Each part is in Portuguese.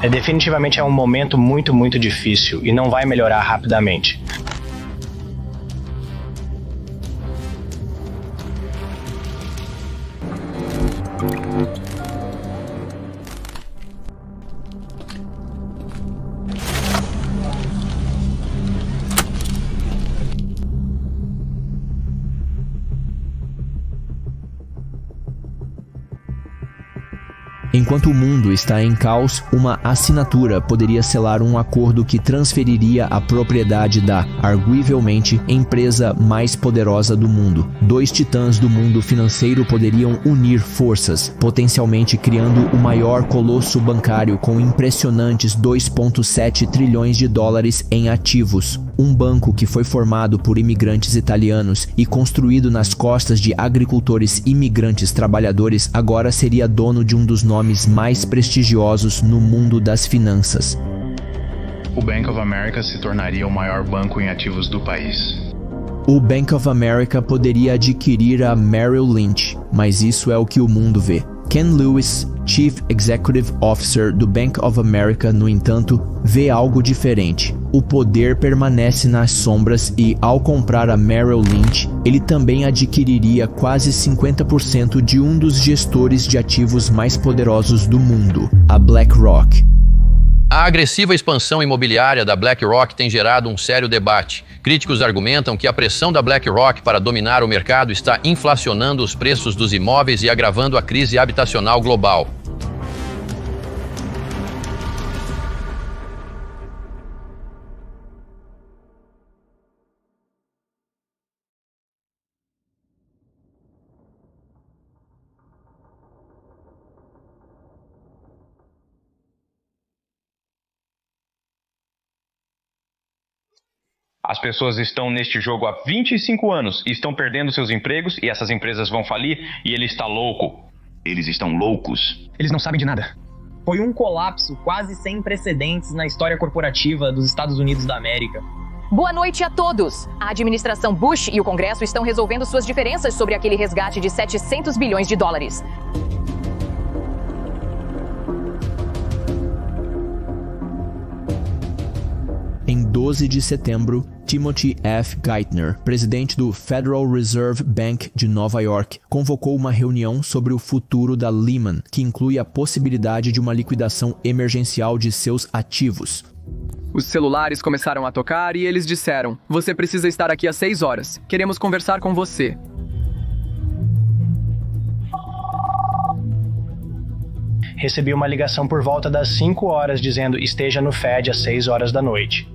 Definitivamente é um momento muito, muito difícil e não vai melhorar rapidamente. Enquanto o mundo está em caos, uma assinatura poderia selar um acordo que transferiria a propriedade da, arguivelmente, empresa mais poderosa do mundo. Dois titãs do mundo financeiro poderiam unir forças, potencialmente criando o maior colosso bancário com impressionantes 2,7 trilhões de dólares em ativos. Um banco que foi formado por imigrantes italianos e construído nas costas de agricultores imigrantes trabalhadores agora seria dono de um dos nomes mais prestigiosos no mundo das finanças. O Bank of America se tornaria o maior banco em ativos do país. O Bank of America poderia adquirir a Merrill Lynch, mas isso é o que o mundo vê. Ken Lewis, Chief Executive Officer do Bank of America, no entanto, vê algo diferente. O poder permanece nas sombras e, ao comprar a Merrill Lynch, ele também adquiriria quase 50% de um dos gestores de ativos mais poderosos do mundo, a BlackRock. A agressiva expansão imobiliária da BlackRock tem gerado um sério debate. Críticos argumentam que a pressão da BlackRock para dominar o mercado está inflacionando os preços dos imóveis e agravando a crise habitacional global. As pessoas estão neste jogo há 25 anos e estão perdendo seus empregos e essas empresas vão falir e ele está louco. Eles estão loucos. Eles não sabem de nada. Foi um colapso quase sem precedentes na história corporativa dos Estados Unidos da América. Boa noite a todos. A administração Bush e o Congresso estão resolvendo suas diferenças sobre aquele resgate de 700 bilhões de dólares. Em 12 de setembro, Timothy F. Geithner, presidente do Federal Reserve Bank de Nova York, convocou uma reunião sobre o futuro da Lehman, que inclui a possibilidade de uma liquidação emergencial de seus ativos. Os celulares começaram a tocar e eles disseram: "Você precisa estar aqui às 6 horas. Queremos conversar com você." Recebi uma ligação por volta das 5 horas dizendo esteja no Fed às 6 horas da noite.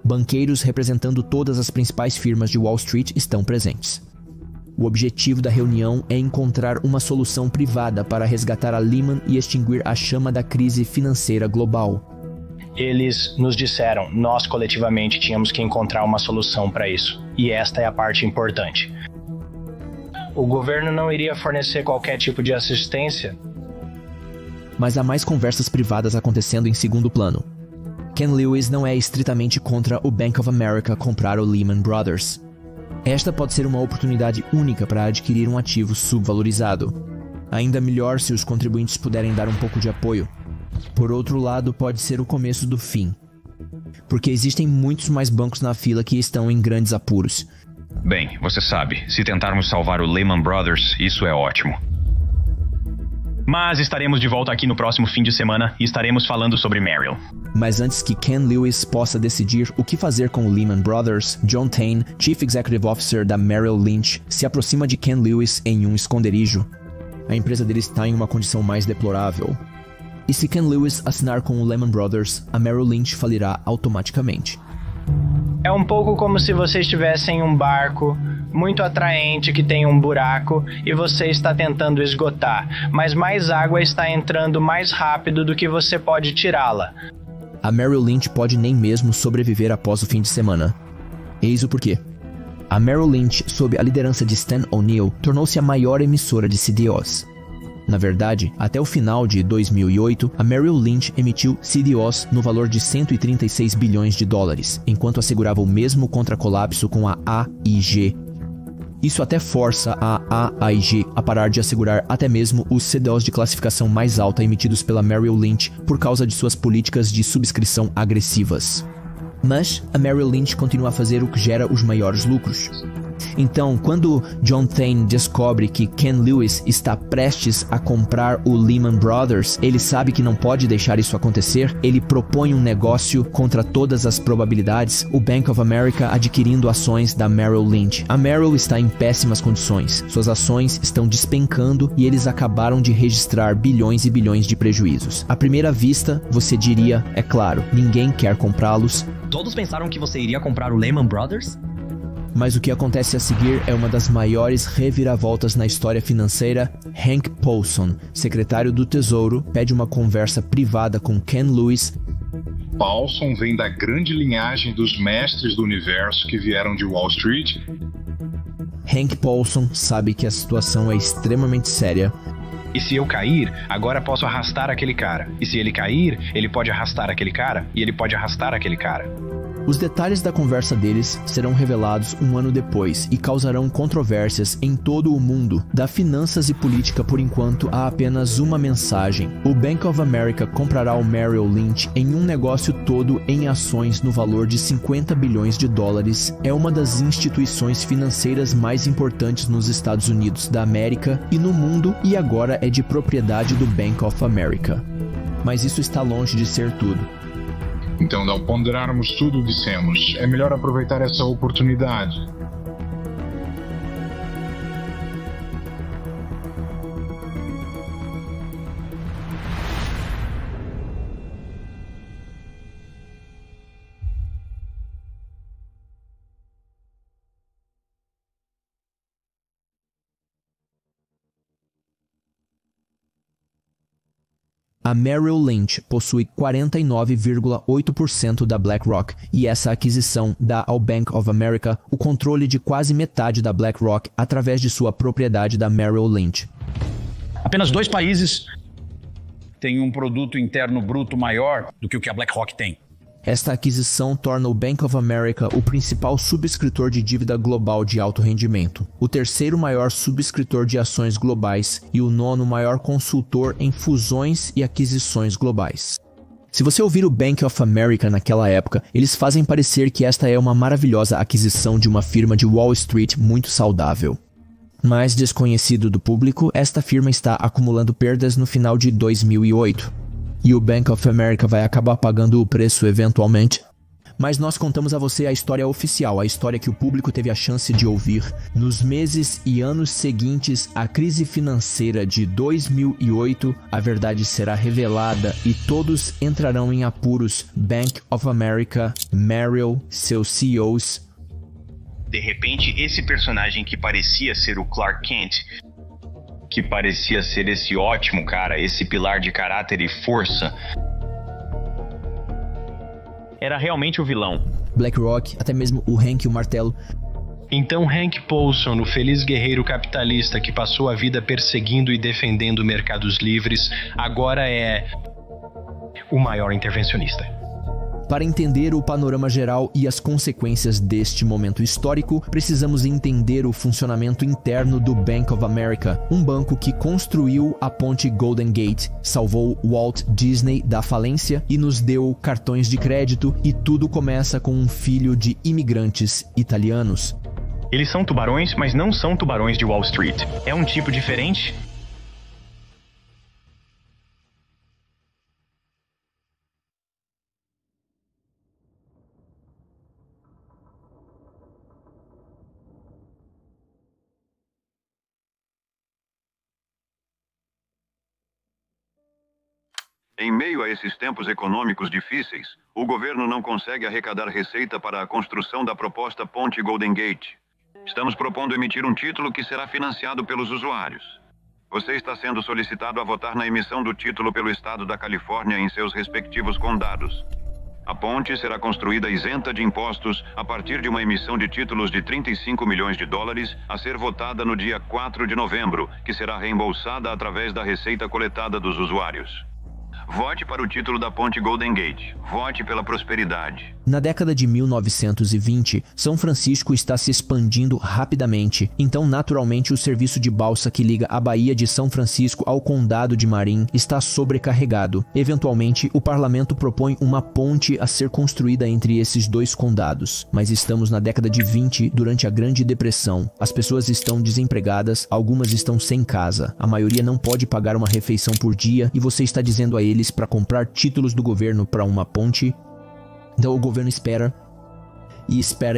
Banqueiros representando todas as principais firmas de Wall Street estão presentes. O objetivo da reunião é encontrar uma solução privada para resgatar a Lehman e extinguir a chama da crise financeira global. Eles nos disseram, nós coletivamente tínhamos que encontrar uma solução para isso. E esta é a parte importante. O governo não iria fornecer qualquer tipo de assistência. Mas há mais conversas privadas acontecendo em segundo plano. Ken Lewis não é estritamente contra o Bank of America comprar o Lehman Brothers. Esta pode ser uma oportunidade única para adquirir um ativo subvalorizado. Ainda melhor se os contribuintes puderem dar um pouco de apoio. Por outro lado, pode ser o começo do fim. Porque existem muitos mais bancos na fila que estão em grandes apuros. Bem, você sabe, se tentarmos salvar o Lehman Brothers, isso é ótimo. Mas estaremos de volta aqui no próximo fim de semana e estaremos falando sobre Merrill. Mas antes que Ken Lewis possa decidir o que fazer com o Lehman Brothers, John Tain, Chief Executive Officer da Merrill Lynch, se aproxima de Ken Lewis em um esconderijo. A empresa dele está em uma condição mais deplorável. E se Ken Lewis assinar com o Lehman Brothers, a Merrill Lynch falirá automaticamente. É um pouco como se você estivesse em um barco muito atraente que tem um buraco e você está tentando esgotar, mas mais água está entrando mais rápido do que você pode tirá-la. A Merrill Lynch pode nem mesmo sobreviver após o fim de semana. Eis o porquê. A Merrill Lynch, sob a liderança de Stan O'Neill, tornou-se a maior emissora de CDOs. Na verdade, até o final de 2008, a Merrill Lynch emitiu CDOs no valor de 136 bilhões de dólares, enquanto assegurava o mesmo contra colapso com a AIG. Isso até força a AIG a parar de assegurar até mesmo os CDOs de classificação mais alta emitidos pela Merrill Lynch por causa de suas políticas de subscrição agressivas. Mas a Merrill Lynch continua a fazer o que gera os maiores lucros. Então, quando John Thane descobre que Ken Lewis está prestes a comprar o Lehman Brothers, ele sabe que não pode deixar isso acontecer, ele propõe um negócio contra todas as probabilidades, o Bank of America adquirindo ações da Merrill Lynch. A Merrill está em péssimas condições, suas ações estão despencando e eles acabaram de registrar bilhões e bilhões de prejuízos. À primeira vista, você diria, é claro, ninguém quer comprá-los. Todos pensaram que você iria comprar o Lehman Brothers? Mas o que acontece a seguir é uma das maiores reviravoltas na história financeira. Hank Paulson, secretário do Tesouro, pede uma conversa privada com Ken Lewis. Paulson vem da grande linhagem dos mestres do universo que vieram de Wall Street. Hank Paulson sabe que a situação é extremamente séria. E se eu cair, agora posso arrastar aquele cara. E se ele cair, ele pode arrastar aquele cara. E ele pode arrastar aquele cara. Os detalhes da conversa deles serão revelados um ano depois e causarão controvérsias em todo o mundo. Da finanças e política, por enquanto, há apenas uma mensagem. O Bank of America comprará o Merrill Lynch em um negócio todo em ações no valor de 50 bilhões de dólares. É uma das instituições financeiras mais importantes nos Estados Unidos da América e no mundo, e agora é de propriedade do Bank of America. Mas isso está longe de ser tudo. Então, ao ponderarmos tudo o que dissemos, é melhor aproveitar essa oportunidade. A Merrill Lynch possui 49,8% da BlackRock e essa aquisição dá ao Bank of America o controle de quase metade da BlackRock através de sua propriedade da Merrill Lynch. Apenas 2 países têm um produto interno bruto maior do que o que a BlackRock tem. Esta aquisição torna o Bank of America o principal subscritor de dívida global de alto rendimento, o terceiro maior subscritor de ações globais e o 9º maior consultor em fusões e aquisições globais. Se você ouvir o Bank of America naquela época, eles fazem parecer que esta é uma maravilhosa aquisição de uma firma de Wall Street muito saudável. Mais desconhecido do público, esta firma está acumulando perdas no final de 2008. E o Bank of America vai acabar pagando o preço eventualmente. Mas nós contamos a você a história oficial, a história que o público teve a chance de ouvir. Nos meses e anos seguintes à crise financeira de 2008, a verdade será revelada e todos entrarão em apuros. Bank of America, Merrill, seus CEOs. De repente, esse personagem que parecia ser o Clark Kent, que parecia ser esse ótimo cara, esse pilar de caráter e força, era realmente o vilão. BlackRock, até mesmo o Hank e o Martelo. Então Hank Paulson, o feliz guerreiro capitalista que passou a vida perseguindo e defendendo mercados livres, agora é o maior intervencionista. Para entender o panorama geral e as consequências deste momento histórico, precisamos entender o funcionamento interno do Bank of America, um banco que construiu a ponte Golden Gate, salvou Walt Disney da falência e nos deu cartões de crédito, e tudo começa com um filho de imigrantes italianos. Eles são tubarões, mas não são tubarões de Wall Street. É um tipo diferente? Em meio a esses tempos econômicos difíceis, o governo não consegue arrecadar receita para a construção da proposta Ponte Golden Gate. Estamos propondo emitir um título que será financiado pelos usuários. Você está sendo solicitado a votar na emissão do título pelo estado da Califórnia em seus respectivos condados. A ponte será construída isenta de impostos a partir de uma emissão de títulos de 35 milhões de dólares a ser votada no dia 4 de novembro, que será reembolsada através da receita coletada dos usuários. Vote para o título da ponte Golden Gate. Vote pela prosperidade. Na década de 1920, São Francisco está se expandindo rapidamente, então naturalmente o serviço de balsa que liga a Baía de São Francisco ao Condado de Marin está sobrecarregado. Eventualmente, o parlamento propõe uma ponte a ser construída entre esses dois condados. Mas estamos na década de 20, durante a Grande Depressão. As pessoas estão desempregadas, algumas estão sem casa, a maioria não pode pagar uma refeição por dia e você está dizendo a eles para comprar títulos do governo para uma ponte. Então o governo espera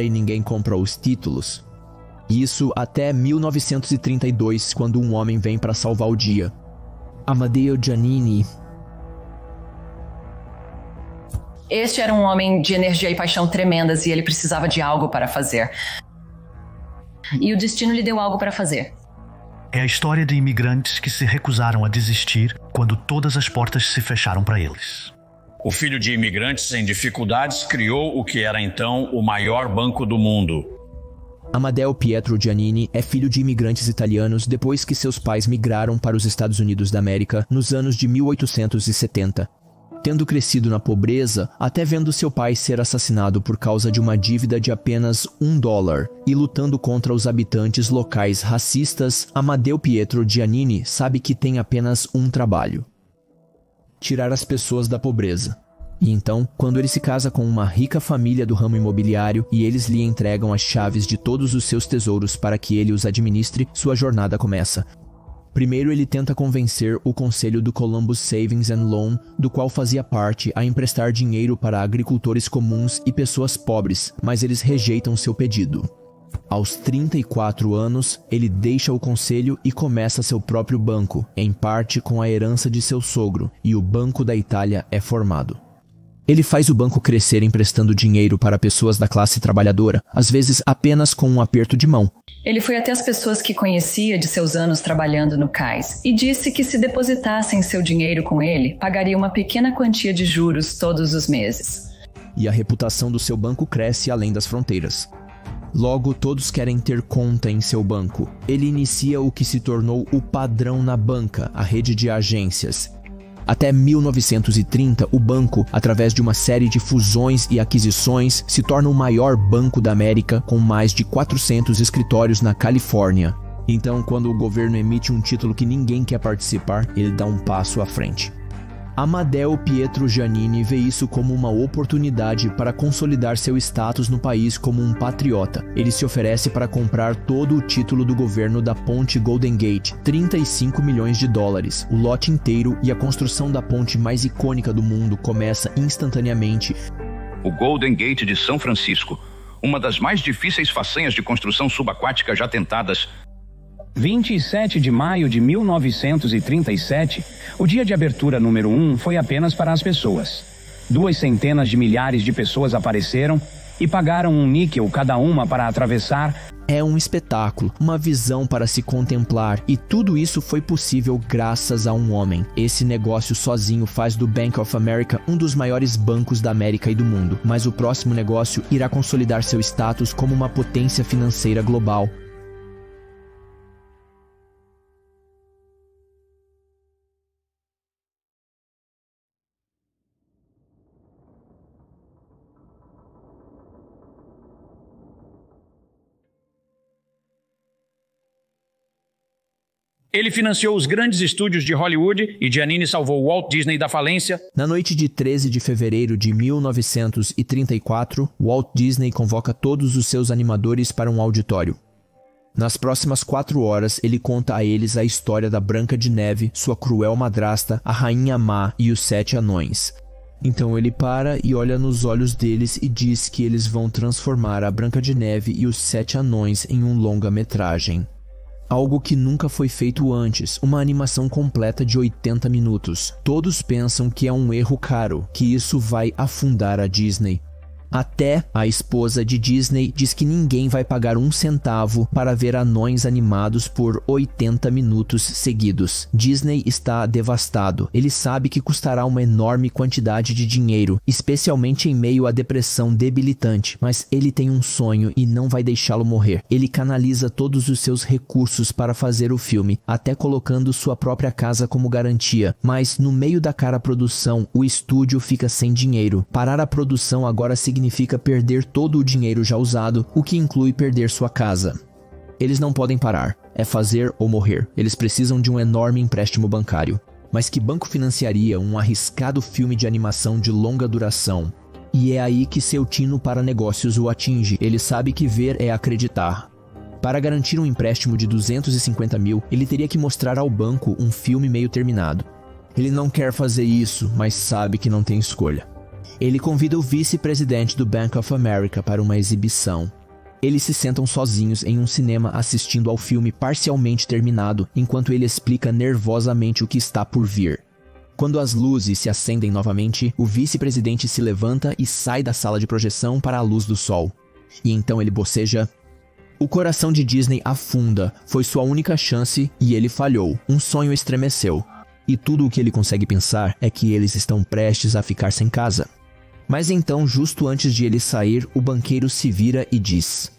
e ninguém compra os títulos. Isso até 1932, quando um homem vem para salvar o dia. Amadeo Giannini. Este era um homem de energia e paixão tremendas e ele precisava de algo para fazer. E o destino lhe deu algo para fazer. É a história de imigrantes que se recusaram a desistir quando todas as portas se fecharam para eles. O filho de imigrantes em dificuldades criou o que era então o maior banco do mundo. Amadeo Pietro Giannini é filho de imigrantes italianos depois que seus pais migraram para os Estados Unidos da América nos anos de 1870. Tendo crescido na pobreza, até vendo seu pai ser assassinado por causa de uma dívida de apenas $1 e lutando contra os habitantes locais racistas, Amadeo Pietro Giannini sabe que tem apenas um trabalho: tirar as pessoas da pobreza. E então, quando ele se casa com uma rica família do ramo imobiliário e eles lhe entregam as chaves de todos os seus tesouros para que ele os administre, sua jornada começa. Primeiro ele tenta convencer o conselho do Columbus Savings and Loan, do qual fazia parte, a emprestar dinheiro para agricultores comuns e pessoas pobres, mas eles rejeitam seu pedido. Aos 34 anos, ele deixa o conselho e começa seu próprio banco, em parte com a herança de seu sogro, e o Banco da Itália é formado. Ele faz o banco crescer emprestando dinheiro para pessoas da classe trabalhadora, às vezes apenas com um aperto de mão. Ele foi até as pessoas que conhecia de seus anos trabalhando no cais e disse que se depositassem seu dinheiro com ele, pagaria uma pequena quantia de juros todos os meses. E a reputação do seu banco cresce além das fronteiras. Logo, todos querem ter conta em seu banco. Ele inicia o que se tornou o padrão na banca, a rede de agências. Até 1930, o banco, através de uma série de fusões e aquisições, se torna o maior banco da América, com mais de 400 escritórios na Califórnia. Então, quando o governo emite um título que ninguém quer participar, ele dá um passo à frente. Amadeo Pietro Giannini vê isso como uma oportunidade para consolidar seu status no país como um patriota. Ele se oferece para comprar todo o título do governo da ponte Golden Gate, $35 milhões, o lote inteiro, e a construção da ponte mais icônica do mundo começa instantaneamente. O Golden Gate de São Francisco, uma das mais difíceis façanhas de construção subaquática já tentadas. 27 de maio de 1937, o dia de abertura número 1 foi apenas para as pessoas. 200 de milhares de pessoas apareceram e pagaram um níquel cada uma para atravessar. É um espetáculo, uma visão para se contemplar, e tudo isso foi possível graças a um homem. Esse negócio sozinho faz do Bank of America um dos maiores bancos da América e do mundo, mas o próximo negócio irá consolidar seu status como uma potência financeira global. Ele financiou os grandes estúdios de Hollywood e Giannini salvou Walt Disney da falência. Na noite de 13 de fevereiro de 1934, Walt Disney convoca todos os seus animadores para um auditório. Nas próximas 4 horas, ele conta a eles a história da Branca de Neve, sua cruel madrasta, a Rainha Má e os 7 anões. Então ele para e olha nos olhos deles e diz que eles vão transformar a Branca de Neve e os 7 anões em um longa-metragem. Algo que nunca foi feito antes, uma animação completa de 80 minutos. Todos pensam que é um erro caro, que isso vai afundar a Disney. Até a esposa de Disney diz que ninguém vai pagar um centavo para ver anões animados por 80 minutos seguidos. Disney está devastado. Ele sabe que custará uma enorme quantidade de dinheiro, especialmente em meio à depressão debilitante, mas ele tem um sonho e não vai deixá-lo morrer. Ele canaliza todos os seus recursos para fazer o filme, até colocando sua própria casa como garantia. Mas no meio da cara produção, o estúdio fica sem dinheiro. Parar a produção agora significa perder todo o dinheiro já usado, o que inclui perder sua casa. Eles não podem parar, é fazer ou morrer. Eles precisam de um enorme empréstimo bancário. Mas que banco financiaria um arriscado filme de animação de longa duração? E é aí que seu tino para negócios o atinge. Ele sabe que ver é acreditar. Para garantir um empréstimo de 250 mil, ele teria que mostrar ao banco um filme meio terminado. Ele não quer fazer isso, mas sabe que não tem escolha. Ele convida o vice-presidente do Bank of America para uma exibição. Eles se sentam sozinhos em um cinema assistindo ao filme parcialmente terminado, enquanto ele explica nervosamente o que está por vir. Quando as luzes se acendem novamente, o vice-presidente se levanta e sai da sala de projeção para a luz do sol. E então ele boceja: o coração de Disney afunda, foi sua única chance e ele falhou. Um sonho estremeceu. E tudo o que ele consegue pensar é que eles estão prestes a ficar sem casa. Mas então, justo antes de ele sair, o banqueiro se vira e diz: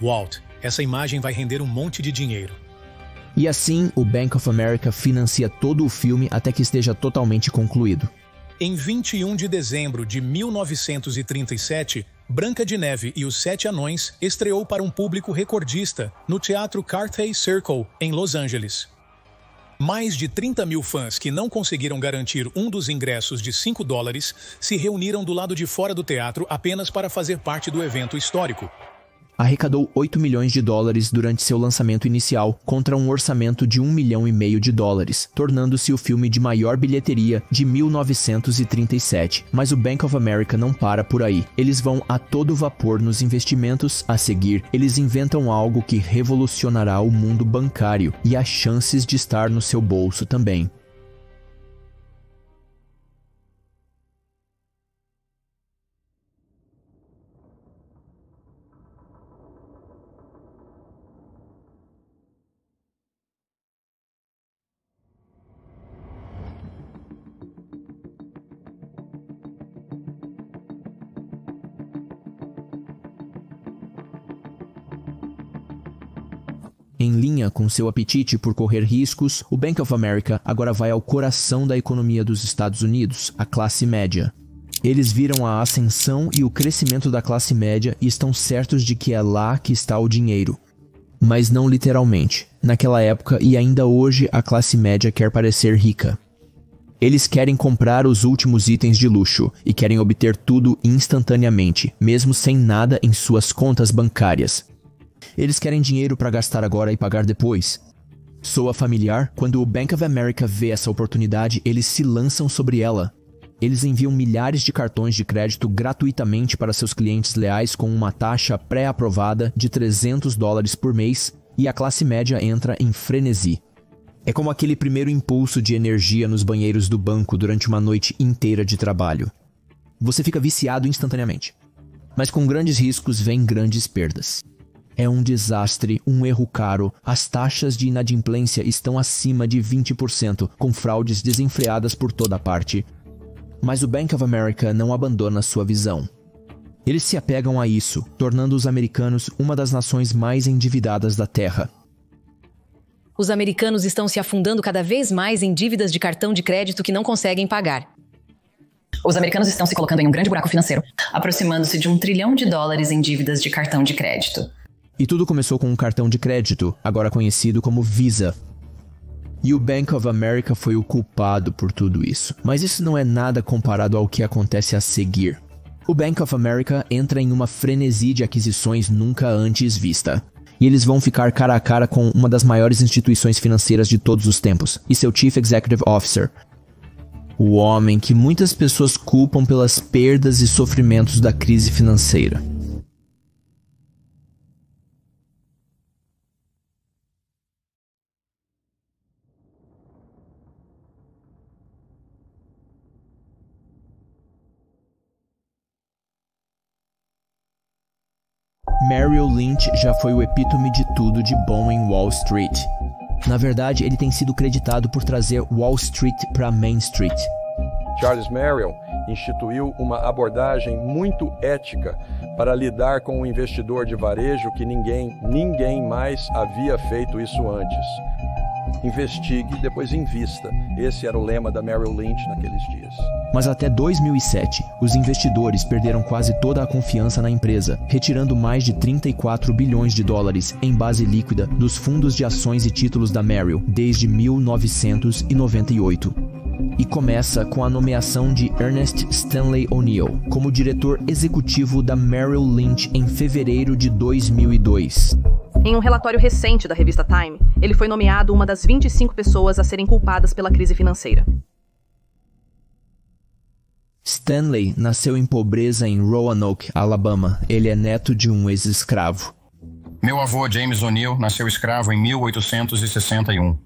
Walt, essa imagem vai render um monte de dinheiro. E assim, o Bank of America financia todo o filme até que esteja totalmente concluído. Em 21 de dezembro de 1937, Branca de Neve e os Sete Anões estreou para um público recordista no Teatro Carthay Circle, em Los Angeles. Mais de 30 mil fãs que não conseguiram garantir um dos ingressos de $5 se reuniram do lado de fora do teatro apenas para fazer parte do evento histórico. Arrecadou 8 milhões de dólares durante seu lançamento inicial, contra um orçamento de 1,5 milhão de dólares, tornando-se o filme de maior bilheteria de 1937. Mas o Bank of America não para por aí. Eles vão a todo vapor nos investimentos. A seguir, eles inventam algo que revolucionará o mundo bancário e as chances de estar no seu bolso também. Em linha com seu apetite por correr riscos, o Bank of America agora vai ao coração da economia dos Estados Unidos, a classe média. Eles viram a ascensão e o crescimento da classe média e estão certos de que é lá que está o dinheiro. Mas não literalmente. Naquela época e ainda hoje, a classe média quer parecer rica. Eles querem comprar os últimos itens de luxo e querem obter tudo instantaneamente, mesmo sem nada em suas contas bancárias. Eles querem dinheiro para gastar agora e pagar depois. Soa familiar? Quando o Bank of America vê essa oportunidade, eles se lançam sobre ela. Eles enviam milhares de cartões de crédito gratuitamente para seus clientes leais com uma taxa pré-aprovada de $300 por mês, e a classe média entra em frenesi. É como aquele primeiro impulso de energia nos banheiros do banco durante uma noite inteira de trabalho. Você fica viciado instantaneamente. Mas com grandes riscos vem grandes perdas. É um desastre, um erro caro. As taxas de inadimplência estão acima de 20%, com fraudes desenfreadas por toda parte. Mas o Bank of America não abandona sua visão. Eles se apegam a isso, tornando os americanos uma das nações mais endividadas da Terra. Os americanos estão se afundando cada vez mais em dívidas de cartão de crédito que não conseguem pagar. Os americanos estão se colocando em um grande buraco financeiro, aproximando-se de $1 trilhão em dívidas de cartão de crédito. E tudo começou com um cartão de crédito, agora conhecido como Visa. E o Bank of America foi o culpado por tudo isso. Mas isso não é nada comparado ao que acontece a seguir. O Bank of America entra em uma frenesi de aquisições nunca antes vista. E eles vão ficar cara a cara com uma das maiores instituições financeiras de todos os tempos, e seu Chief Executive Officer. O homem que muitas pessoas culpam pelas perdas e sofrimentos da crise financeira. Merrill Lynch já foi o epítome de tudo de bom em Wall Street. Na verdade, ele tem sido creditado por trazer Wall Street para Main Street. Charles Merrill instituiu uma abordagem muito ética para lidar com um investidor de varejo que ninguém mais havia feito isso antes. Investigue, depois invista. Esse era o lema da Merrill Lynch naqueles dias. Mas até 2007, os investidores perderam quase toda a confiança na empresa, retirando mais de 34 bilhões de dólares em base líquida dos fundos de ações e títulos da Merrill desde 1998. E começa com a nomeação de Ernest Stanley O'Neill como diretor executivo da Merrill Lynch em fevereiro de 2002. Em um relatório recente da revista Time, ele foi nomeado uma das 25 pessoas a serem culpadas pela crise financeira. Stanley nasceu em pobreza em Roanoke, Alabama. Ele é neto de um ex-escravo. Meu avô, James O'Neill, nasceu escravo em 1861.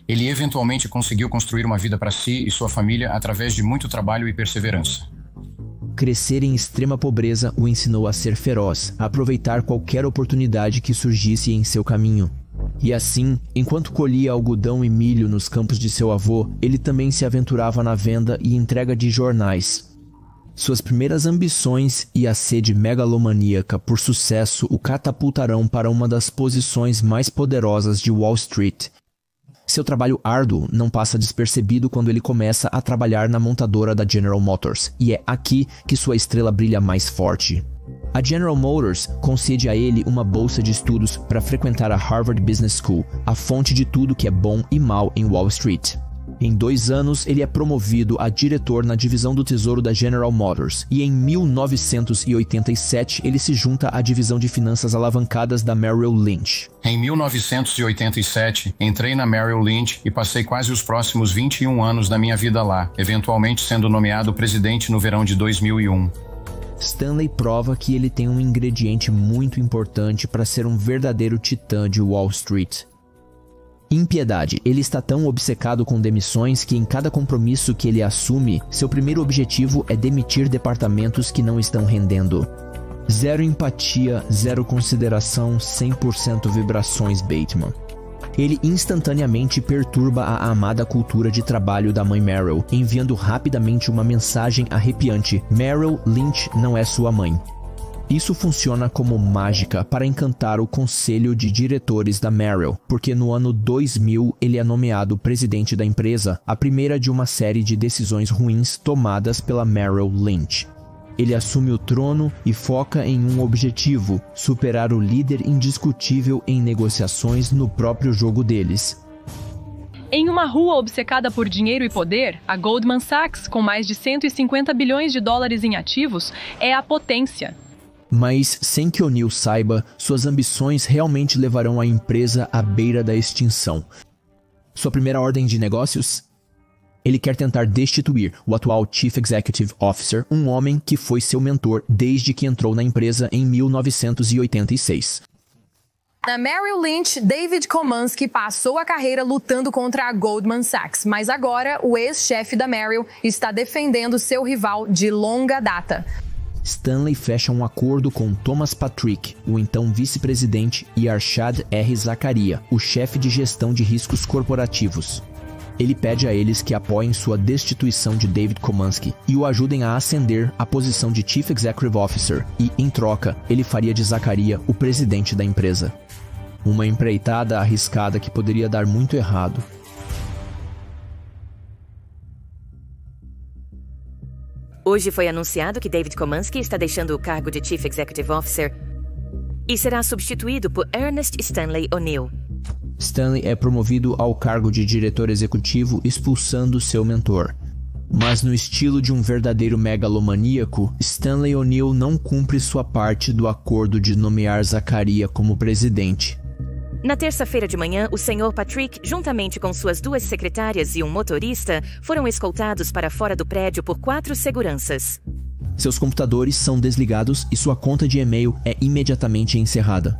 Ele eventualmente conseguiu construir uma vida para si e sua família através de muito trabalho e perseverança. Crescer em extrema pobreza o ensinou a ser feroz, a aproveitar qualquer oportunidade que surgisse em seu caminho. E assim, enquanto colhia algodão e milho nos campos de seu avô, ele também se aventurava na venda e entrega de jornais. Suas primeiras ambições e a sede megalomaníaca por sucesso o catapultarão para uma das posições mais poderosas de Wall Street. Seu trabalho árduo não passa despercebido quando ele começa a trabalhar na montadora da General Motors, e é aqui que sua estrela brilha mais forte. A General Motors concede a ele uma bolsa de estudos para frequentar a Harvard Business School, a fonte de tudo que é bom e mal em Wall Street. Em 2 anos, ele é promovido a diretor na divisão do Tesouro da General Motors, e em 1987 ele se junta à divisão de finanças alavancadas da Merrill Lynch. Em 1987, entrei na Merrill Lynch e passei quase os próximos 21 anos da minha vida lá, eventualmente sendo nomeado presidente no verão de 2001. Stanley prova que ele tem um ingrediente muito importante para ser um verdadeiro titã de Wall Street. Impiedade. Ele está tão obcecado com demissões que em cada compromisso que ele assume, seu primeiro objetivo é demitir departamentos que não estão rendendo. Zero empatia, zero consideração, 100% vibrações Bateman. Ele instantaneamente perturba a amada cultura de trabalho da mãe Merrill, enviando rapidamente uma mensagem arrepiante: Merrill Lynch não é sua mãe. Isso funciona como mágica para encantar o conselho de diretores da Merrill, porque no ano 2000 ele é nomeado presidente da empresa, a primeira de uma série de decisões ruins tomadas pela Merrill Lynch. Ele assume o trono e foca em um objetivo: superar o líder indiscutível em negociações no próprio jogo deles. Em uma rua obcecada por dinheiro e poder, a Goldman Sachs, com mais de 150 bilhões de dólares em ativos, é a potência. Mas, sem que O'Neill saiba, suas ambições realmente levarão a empresa à beira da extinção. Sua primeira ordem de negócios? Ele quer tentar destituir o atual Chief Executive Officer, um homem que foi seu mentor desde que entrou na empresa em 1986. Na Merrill Lynch, David Komansky passou a carreira lutando contra a Goldman Sachs, mas agora o ex-chefe da Merrill está defendendo seu rival de longa data. Stanley fecha um acordo com Thomas Patrick, o então vice-presidente, e Arshad R. Zakaria, o chefe de gestão de riscos corporativos. Ele pede a eles que apoiem sua destituição de David Komansky e o ajudem a ascender à posição de Chief Executive Officer e, em troca, ele faria de Zakaria o presidente da empresa. Uma empreitada arriscada que poderia dar muito errado. Hoje foi anunciado que David Komansky está deixando o cargo de Chief Executive Officer e será substituído por Ernest Stanley O'Neill. Stanley é promovido ao cargo de diretor executivo, expulsando seu mentor. Mas no estilo de um verdadeiro megalomaníaco, Stanley O'Neill não cumpre sua parte do acordo de nomear Zakaria como presidente. Na terça-feira de manhã, o Sr. Patrick, juntamente com suas 2 secretárias e um motorista, foram escoltados para fora do prédio por 4 seguranças. Seus computadores são desligados e sua conta de e-mail é imediatamente encerrada.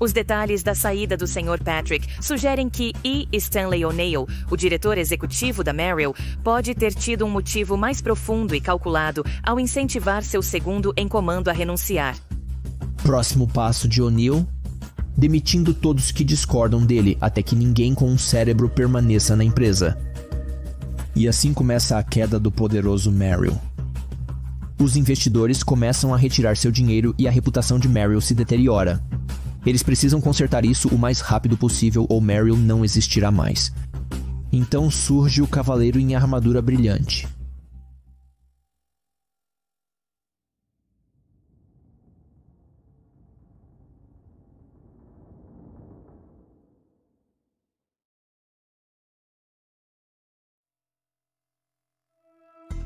Os detalhes da saída do Sr. Patrick sugerem que E. Stanley O'Neill, o diretor executivo da Merrill, pode ter tido um motivo mais profundo e calculado ao incentivar seu segundo em comando a renunciar. Próximo passo de O'Neill: demitindo todos que discordam dele até que ninguém com um cérebro permaneça na empresa. E assim começa a queda do poderoso Merrill. Os investidores começam a retirar seu dinheiro e a reputação de Merrill se deteriora. Eles precisam consertar isso o mais rápido possível ou Merrill não existirá mais. Então surge o cavaleiro em armadura brilhante.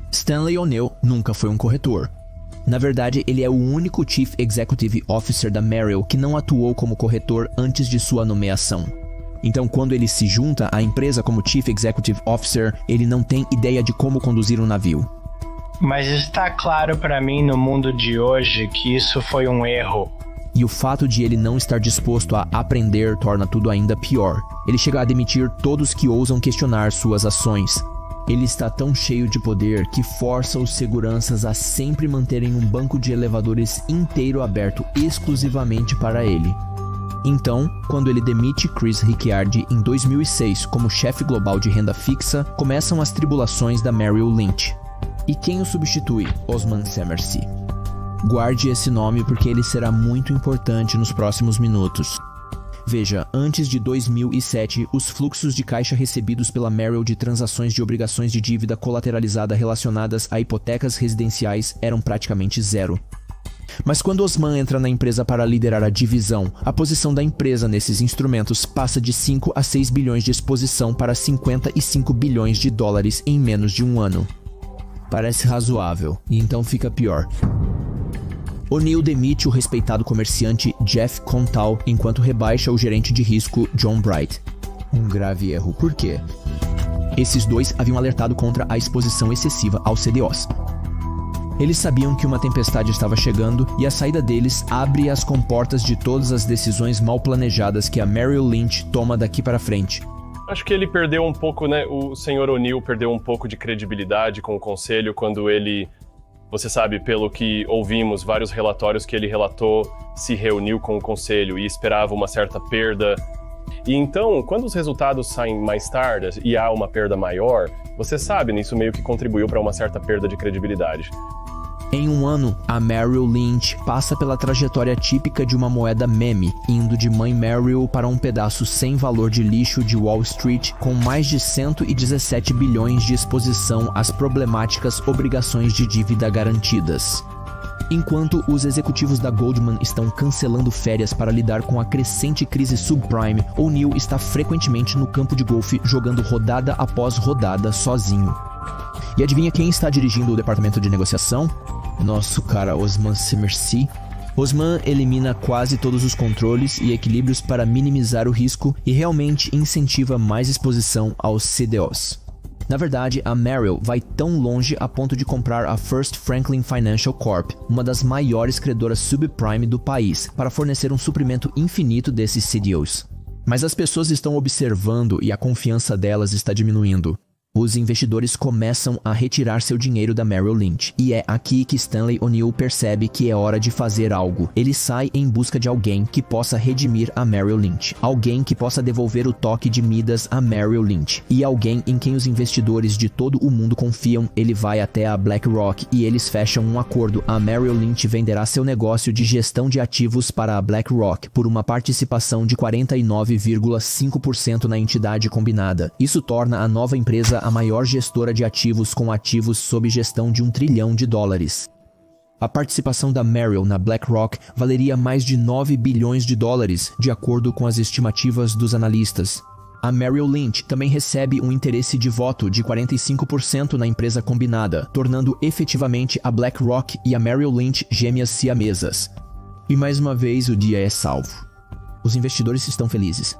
Stanley O'Neill nunca foi um corretor. Na verdade, ele é o único Chief Executive Officer da Merrill que não atuou como corretor antes de sua nomeação. Então, quando ele se junta à empresa como Chief Executive Officer, ele não tem ideia de como conduzir um navio. Mas está claro para mim no mundo de hoje que isso foi um erro. E o fato de ele não estar disposto a aprender torna tudo ainda pior. Ele chega a demitir todos que ousam questionar suas ações. Ele está tão cheio de poder que força os seguranças a sempre manterem um banco de elevadores inteiro aberto exclusivamente para ele. Então, quando ele demite Chris Ricciardi em 2006 como chefe global de renda fixa, começam as tribulações da Merrill Lynch. E quem o substitui? Osman Semersi. Guarde esse nome porque ele será muito importante nos próximos minutos. Veja, antes de 2007, os fluxos de caixa recebidos pela Merrill de transações de obrigações de dívida colateralizada relacionadas a hipotecas residenciais eram praticamente zero. Mas quando Osman entra na empresa para liderar a divisão, a posição da empresa nesses instrumentos passa de 5 a 6 bilhões de exposição para 55 bilhões de dólares em menos de um ano. Parece razoável, e então fica pior. O'Neill demite o respeitado comerciante Jeff Contal enquanto rebaixa o gerente de risco John Bright. Um grave erro. Por quê? Esses dois haviam alertado contra a exposição excessiva aos CDOs. Eles sabiam que uma tempestade estava chegando e a saída deles abre as comportas de todas as decisões mal planejadas que a Merrill Lynch toma daqui para frente. Acho que ele perdeu um pouco, né? O Sr. O'Neill perdeu um pouco de credibilidade com o conselho quando ele... Você sabe, pelo que ouvimos, vários relatórios que ele relatou, se reuniu com o conselho e esperava uma certa perda. E então, quando os resultados saem mais tarde e há uma perda maior, você sabe, isso meio que contribuiu para uma certa perda de credibilidade. Em um ano, a Merrill Lynch passa pela trajetória típica de uma moeda meme, indo de Mãe Merrill para um pedaço sem valor de lixo de Wall Street com mais de 117 bilhões de exposição às problemáticas obrigações de dívida garantidas. Enquanto os executivos da Goldman estão cancelando férias para lidar com a crescente crise subprime, O'Neill está frequentemente no campo de golfe jogando rodada após rodada sozinho. E adivinha quem está dirigindo o departamento de negociação? Nosso cara Osman Semersi. Osman elimina quase todos os controles e equilíbrios para minimizar o risco e realmente incentiva mais exposição aos CDOs. Na verdade, a Merrill vai tão longe a ponto de comprar a First Franklin Financial Corp., uma das maiores credoras subprime do país, para fornecer um suprimento infinito desses CDOs. Mas as pessoas estão observando e a confiança delas está diminuindo. Os investidores começam a retirar seu dinheiro da Merrill Lynch, e é aqui que Stanley O'Neill percebe que é hora de fazer algo. Ele sai em busca de alguém que possa redimir a Merrill Lynch, alguém que possa devolver o toque de Midas a Merrill Lynch, e alguém em quem os investidores de todo o mundo confiam. Ele vai até a BlackRock e eles fecham um acordo. A Merrill Lynch venderá seu negócio de gestão de ativos para a BlackRock por uma participação de 49,5% na entidade combinada. Isso torna a nova empresa a maior gestora de ativos com ativos sob gestão de $1 trilhão. A participação da Merrill na BlackRock valeria mais de $9 bilhões, de acordo com as estimativas dos analistas. A Merrill Lynch também recebe um interesse de voto de 45% na empresa combinada, tornando efetivamente a BlackRock e a Merrill Lynch gêmeas siamesas. E mais uma vez o dia é salvo. Os investidores estão felizes.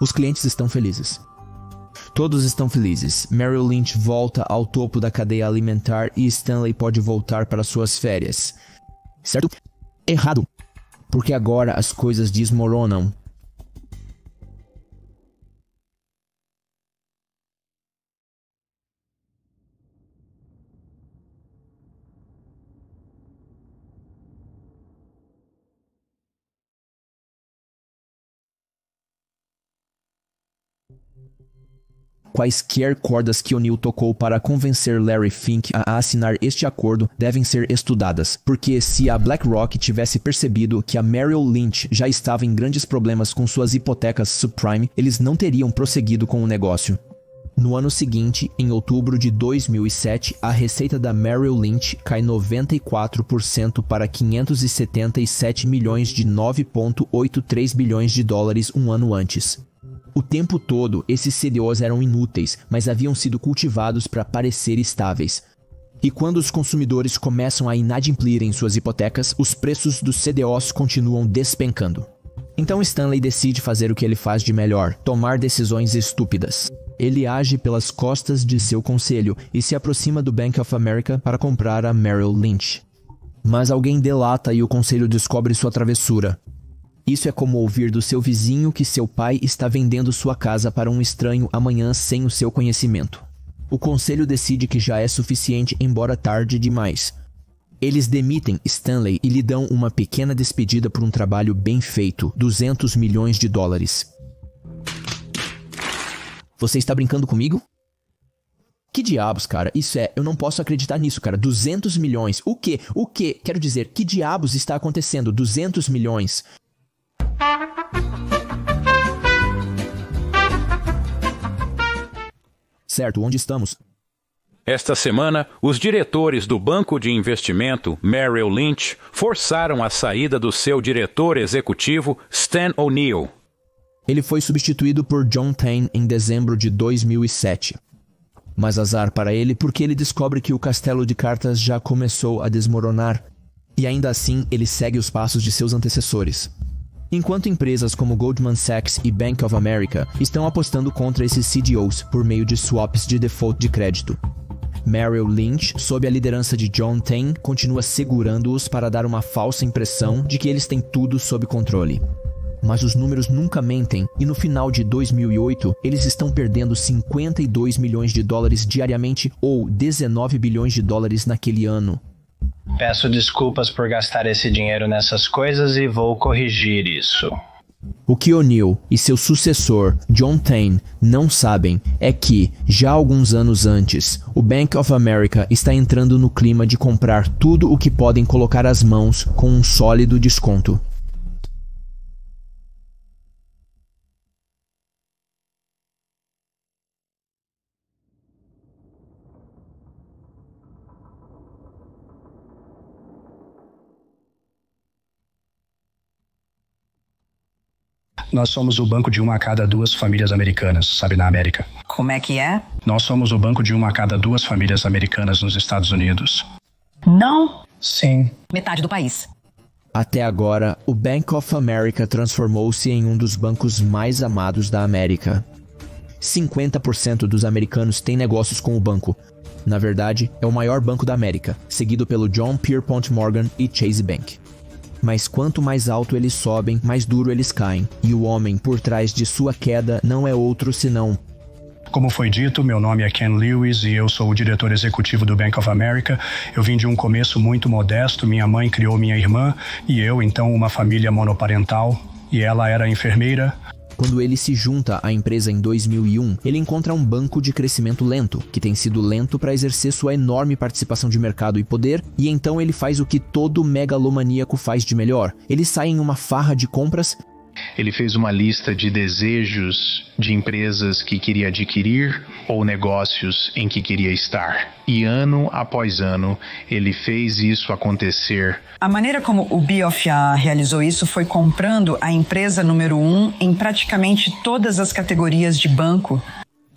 Os clientes estão felizes. Todos estão felizes. Merrill Lynch volta ao topo da cadeia alimentar e Stanley pode voltar para suas férias. Certo? Errado. Porque agora as coisas desmoronam. Quaisquer cordas que O'Neill tocou para convencer Larry Fink a assinar este acordo devem ser estudadas, porque se a BlackRock tivesse percebido que a Merrill Lynch já estava em grandes problemas com suas hipotecas subprime, eles não teriam prosseguido com o negócio. No ano seguinte, em outubro de 2007, a receita da Merrill Lynch cai 94% para 577 milhões de 9,83 bilhões de dólares um ano antes. O tempo todo, esses CDOs eram inúteis, mas haviam sido cultivados para parecer estáveis. E quando os consumidores começam a inadimplirem suas hipotecas, os preços dos CDOs continuam despencando. Então Stanley decide fazer o que ele faz de melhor, tomar decisões estúpidas. Ele age pelas costas de seu conselho e se aproxima do Bank of America para comprar a Merrill Lynch. Mas alguém delata e o conselho descobre sua travessura. Isso é como ouvir do seu vizinho que seu pai está vendendo sua casa para um estranho amanhã sem o seu conhecimento. O conselho decide que já é suficiente, embora tarde demais. Eles demitem Stanley e lhe dão uma pequena despedida por um trabalho bem feito, 200 milhões de dólares. Você está brincando comigo? Que diabos, cara? Isso é... Eu não posso acreditar nisso, cara. 200 milhões. O quê? O quê? Quero dizer, que diabos está acontecendo? 200 milhões. Certo, onde estamos? Esta semana, os diretores do banco de investimento Merrill Lynch forçaram a saída do seu diretor executivo Stan O'Neill. Ele foi substituído por John Tain em dezembro de 2007. Mas azar para ele porque ele descobre que o castelo de cartas já começou a desmoronar. E ainda assim, ele segue os passos de seus antecessores. Enquanto empresas como Goldman Sachs e Bank of America estão apostando contra esses CDOs por meio de swaps de default de crédito. Merrill Lynch, sob a liderança de John Tain, continua segurando-os para dar uma falsa impressão de que eles têm tudo sob controle. Mas os números nunca mentem, e no final de 2008, eles estão perdendo 52 milhões de dólares diariamente ou 19 bilhões de dólares naquele ano. Peço desculpas por gastar esse dinheiro nessas coisas e vou corrigir isso. O que O'Neill e seu sucessor, John Tain, não sabem é que, já alguns anos antes, o Bank of America está entrando no clima de comprar tudo o que podem colocar as mãos com um sólido desconto. Nós somos o banco de uma a cada duas famílias americanas, sabe, na América. Como é que é? Nós somos o banco de uma a cada duas famílias americanas nos Estados Unidos. Não? Sim. Metade do país. Até agora, o Bank of America transformou-se em um dos bancos mais amados da América. 50% dos americanos têm negócios com o banco. Na verdade, é o maior banco da América, seguido pelo John Pierpont Morgan e Chase Bank. Mas quanto mais alto eles sobem, mais duro eles caem. E o homem por trás de sua queda não é outro senão... Como foi dito, meu nome é Ken Lewis e eu sou o diretor executivo do Bank of America. Eu vim de um começo muito modesto. Minha mãe criou minha irmã e eu, então, uma família monoparental. E ela era enfermeira. Quando ele se junta à empresa em 2001, ele encontra um banco de crescimento lento, que tem sido lento para exercer sua enorme participação de mercado e poder, e então ele faz o que todo megalomaníaco faz de melhor. Ele sai em uma farra de compras. Ele fez uma lista de desejos de empresas que queria adquirir ou negócios em que queria estar. E ano após ano, ele fez isso acontecer. A maneira como o BOFA realizou isso foi comprando a empresa número 1 em praticamente todas as categorias de banco.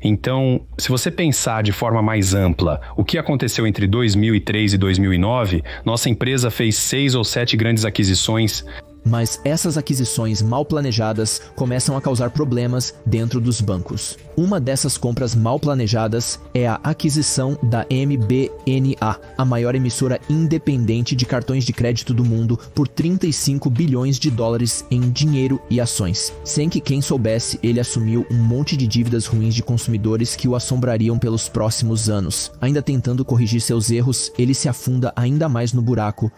Então, se você pensar de forma mais ampla, o que aconteceu entre 2003 e 2009, nossa empresa fez 6 ou 7 grandes aquisições. Mas essas aquisições mal planejadas começam a causar problemas dentro dos bancos. Uma dessas compras mal planejadas é a aquisição da MBNA, a maior emissora independente de cartões de crédito do mundo, por 35 bilhões de dólares em dinheiro e ações. Sem que quem soubesse, ele assumiu um monte de dívidas ruins de consumidores que o assombrariam pelos próximos anos. Ainda tentando corrigir seus erros, ele se afunda ainda mais no buraco.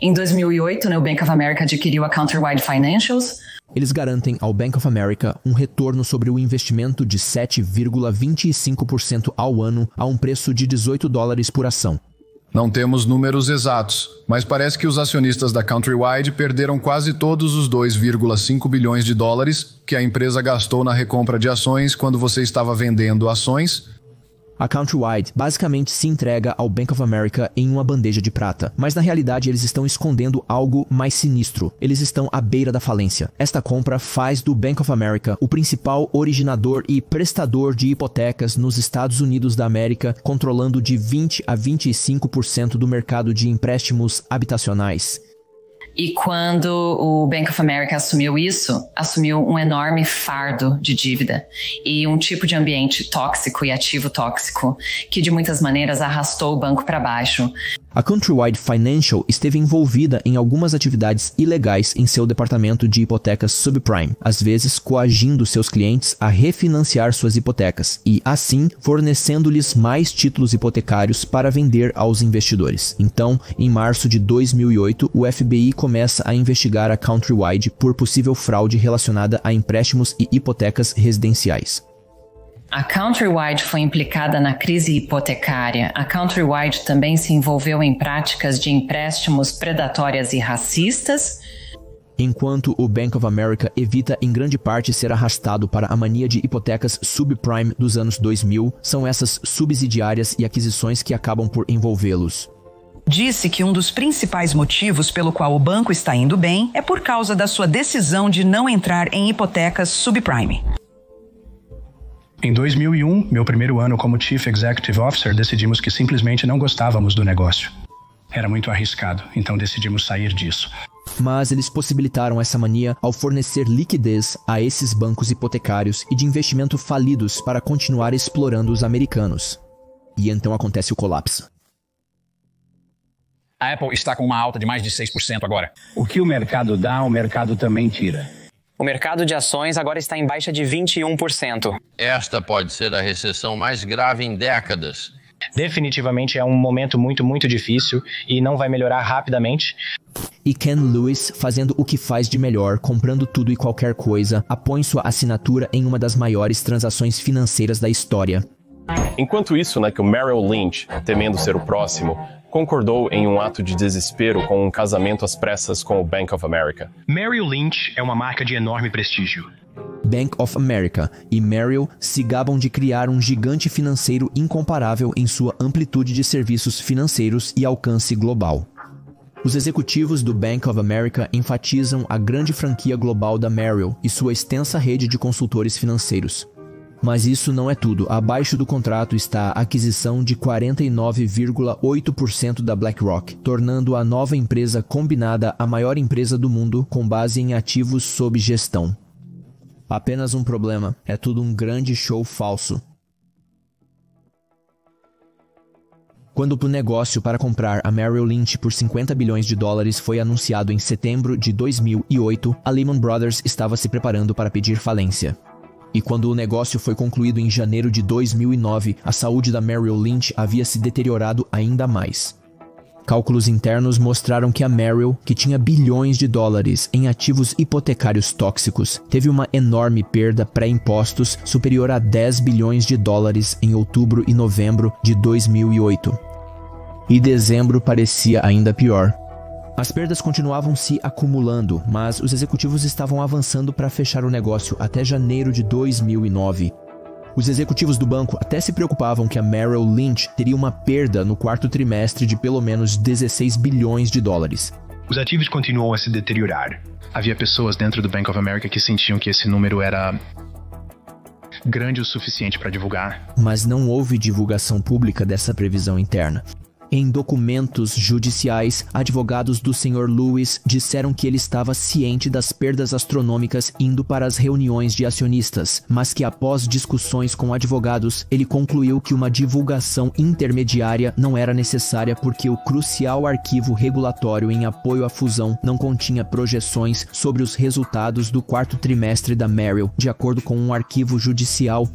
Em 2008, o Bank of America adquiriu a Countrywide Financials. Eles garantem ao Bank of America um retorno sobre o investimento de 7,25% ao ano a um preço de $18 por ação. Não temos números exatos, mas parece que os acionistas da Countrywide perderam quase todos os $2,5 bilhões que a empresa gastou na recompra de ações quando você estava vendendo ações. A Countrywide basicamente se entrega ao Bank of America em uma bandeja de prata, mas na realidade eles estão escondendo algo mais sinistro. Eles estão à beira da falência. Esta compra faz do Bank of America o principal originador e prestador de hipotecas nos Estados Unidos da América, controlando de 20 a 25% do mercado de empréstimos habitacionais. E quando o Bank of America assumiu isso, assumiu um enorme fardo de dívida e um tipo de ambiente tóxico e ativo tóxico que de muitas maneiras arrastou o banco para baixo. A Countrywide Financial esteve envolvida em algumas atividades ilegais em seu departamento de hipotecas subprime, às vezes coagindo seus clientes a refinanciar suas hipotecas e, assim, fornecendo-lhes mais títulos hipotecários para vender aos investidores. Então, em março de 2008, o FBI começa a investigar a Countrywide por possível fraude relacionada a empréstimos e hipotecas residenciais. A Countrywide foi implicada na crise hipotecária. A Countrywide também se envolveu em práticas de empréstimos predatórias e racistas. Enquanto o Bank of America evita em grande parte ser arrastado para a mania de hipotecas subprime dos anos 2000, são essas subsidiárias e aquisições que acabam por envolvê-los. Disse que um dos principais motivos pelo qual o banco está indo bem é por causa da sua decisão de não entrar em hipotecas subprime. Em 2001, meu primeiro ano como Chief Executive Officer, decidimos que simplesmente não gostávamos do negócio. Era muito arriscado, então decidimos sair disso. Mas eles possibilitaram essa mania ao fornecer liquidez a esses bancos hipotecários e de investimento falidos para continuar explorando os americanos. E então acontece o colapso. A Apple está com uma alta de mais de 6% agora. O que o mercado dá, o mercado também tira. O mercado de ações agora está em baixa de 21%. Esta pode ser a recessão mais grave em décadas. Definitivamente é um momento muito difícil e não vai melhorar rapidamente. E Ken Lewis, fazendo o que faz de melhor, comprando tudo e qualquer coisa, apõe sua assinatura em uma das maiores transações financeiras da história. Enquanto isso, que o Merrill Lynch, temendo ser o próximo, concordou em um ato de desespero com um casamento às pressas com o Bank of America. Merrill Lynch é uma marca de enorme prestígio. Bank of America e Merrill se gabam de criar um gigante financeiro incomparável em sua amplitude de serviços financeiros e alcance global. Os executivos do Bank of America enfatizam a grande franquia global da Merrill e sua extensa rede de consultores financeiros. Mas isso não é tudo. Abaixo do contrato está a aquisição de 49,8% da BlackRock, tornando a nova empresa combinada a maior empresa do mundo com base em ativos sob gestão. Apenas um problema, é tudo um grande show falso. Quando o negócio para comprar a Merrill Lynch por $50 bilhões foi anunciado em setembro de 2008, a Lehman Brothers estava se preparando para pedir falência. E quando o negócio foi concluído em janeiro de 2009, a saúde da Merrill Lynch havia se deteriorado ainda mais. Cálculos internos mostraram que a Merrill, que tinha bilhões de dólares em ativos hipotecários tóxicos, teve uma enorme perda pré-impostos superior a $10 bilhões em outubro e novembro de 2008. E dezembro parecia ainda pior. As perdas continuavam se acumulando, mas os executivos estavam avançando para fechar o negócio até janeiro de 2009. Os executivos do banco até se preocupavam que a Merrill Lynch teria uma perda no quarto trimestre de pelo menos $16 bilhões. Os ativos continuam a se deteriorar. Havia pessoas dentro do Bank of America que sentiam que esse número era grande o suficiente para divulgar. Mas não houve divulgação pública dessa previsão interna. Em documentos judiciais, advogados do Sr. Lewis disseram que ele estava ciente das perdas astronômicas indo para as reuniões de acionistas, mas que após discussões com advogados, ele concluiu que uma divulgação intermediária não era necessária porque o crucial arquivo regulatório em apoio à fusão não continha projeções sobre os resultados do quarto trimestre da Merrill, de acordo com um arquivo judicial.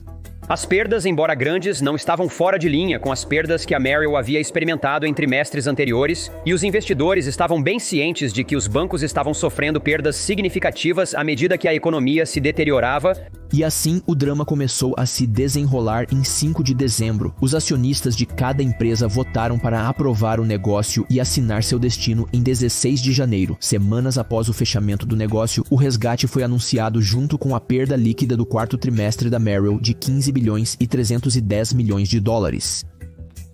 As perdas, embora grandes, não estavam fora de linha com as perdas que a Merrill havia experimentado em trimestres anteriores, e os investidores estavam bem cientes de que os bancos estavam sofrendo perdas significativas à medida que a economia se deteriorava. E assim o drama começou a se desenrolar em 5 de dezembro. Os acionistas de cada empresa votaram para aprovar o negócio e assinar seu destino em 16 de janeiro. Semanas após o fechamento do negócio, o resgate foi anunciado junto com a perda líquida do quarto trimestre da Merrill de 15 bilhões e 310 milhões de dólares.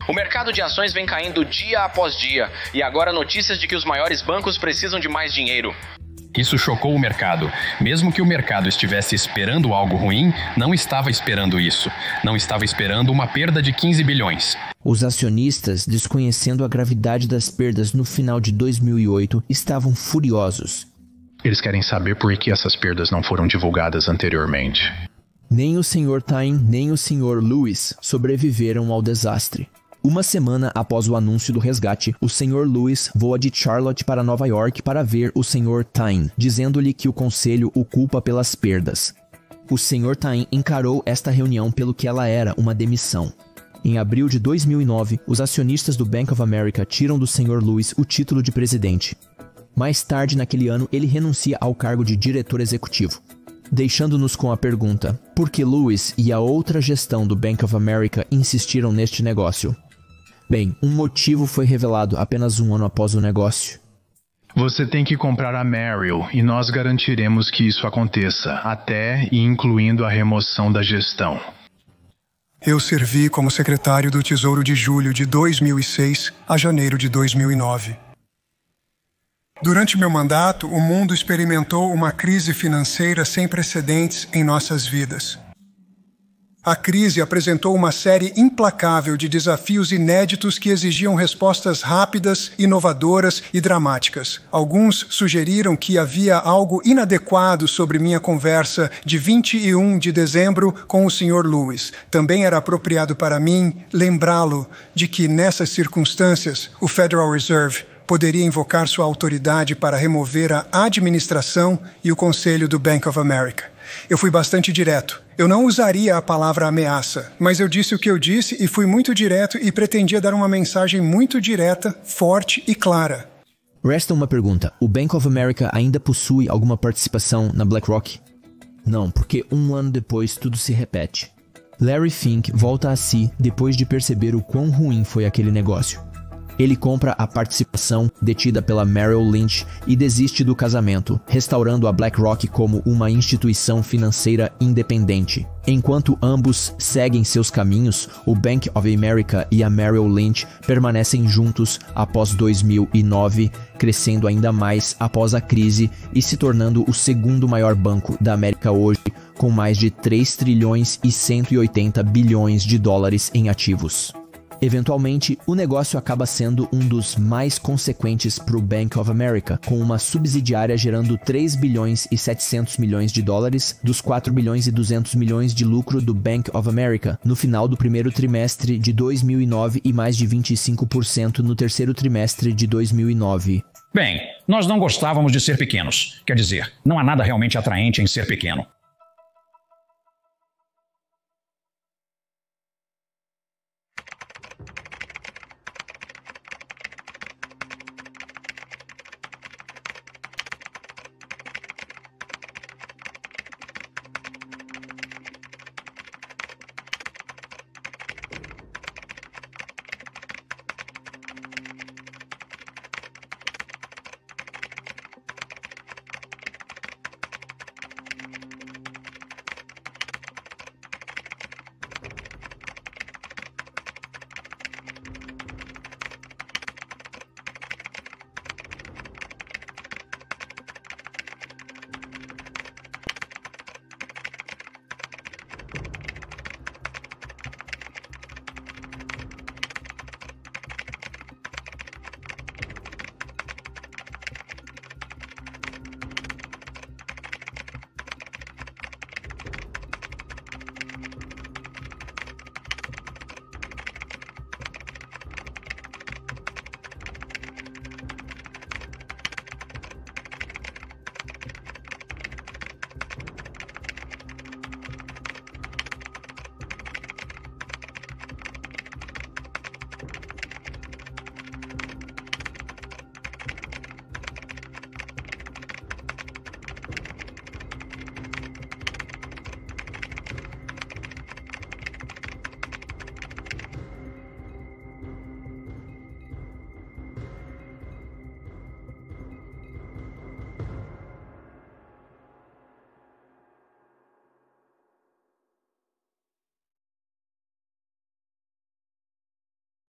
O mercado de ações vem caindo dia após dia, e agora notícias de que os maiores bancos precisam de mais dinheiro. Isso chocou o mercado. Mesmo que o mercado estivesse esperando algo ruim, não estava esperando isso. Não estava esperando uma perda de 15 bilhões. Os acionistas, desconhecendo a gravidade das perdas no final de 2008, estavam furiosos. Eles querem saber por que essas perdas não foram divulgadas anteriormente. Nem o Sr. Tyne, nem o Sr. Lewis sobreviveram ao desastre. Uma semana após o anúncio do resgate, o Sr. Lewis voa de Charlotte para Nova York para ver o Sr. Tyne, dizendo-lhe que o conselho o culpa pelas perdas. O Sr. Tyne encarou esta reunião pelo que ela era, uma demissão. Em abril de 2009, os acionistas do Bank of America tiram do Sr. Lewis o título de presidente. Mais tarde naquele ano, ele renuncia ao cargo de diretor executivo, deixando-nos com a pergunta: por que Lewis e a outra gestão do Bank of America insistiram neste negócio? Bem, um motivo foi revelado apenas um ano após o negócio. Você tem que comprar a Merrill e nós garantiremos que isso aconteça, até e incluindo a remoção da gestão. Eu servi como secretário do Tesouro de julho de 2006 a janeiro de 2009. Durante meu mandato, o mundo experimentou uma crise financeira sem precedentes em nossas vidas. A crise apresentou uma série implacável de desafios inéditos que exigiam respostas rápidas, inovadoras e dramáticas. Alguns sugeriram que havia algo inadequado sobre minha conversa de 21 de dezembro com o Sr. Lewis. Também era apropriado para mim lembrá-lo de que, nessas circunstâncias, o Federal Reserve poderia invocar sua autoridade para remover a administração e o conselho do Bank of America. Eu fui bastante direto. Eu não usaria a palavra ameaça, mas eu disse o que eu disse e fui muito direto e pretendia dar uma mensagem muito direta, forte e clara. Resta uma pergunta. O Bank of America ainda possui alguma participação na BlackRock? Não, porque um ano depois tudo se repete. Larry Fink volta a si depois de perceber o quão ruim foi aquele negócio. Ele compra a participação detida pela Merrill Lynch e desiste do casamento, restaurando a BlackRock como uma instituição financeira independente. Enquanto ambos seguem seus caminhos, o Bank of America e a Merrill Lynch permanecem juntos após 2009, crescendo ainda mais após a crise e se tornando o segundo maior banco da América hoje, com mais de 3 trilhões e 180 bilhões de dólares em ativos. Eventualmente, o negócio acaba sendo um dos mais consequentes para o Bank of America, com uma subsidiária gerando 3 bilhões e 700 milhões de dólares dos 4 bilhões e 200 milhões de lucro do Bank of America no final do primeiro trimestre de 2009 e mais de 25% no terceiro trimestre de 2009. Bem, nós não gostávamos de ser pequenos. Quer dizer, não há nada realmente atraente em ser pequeno.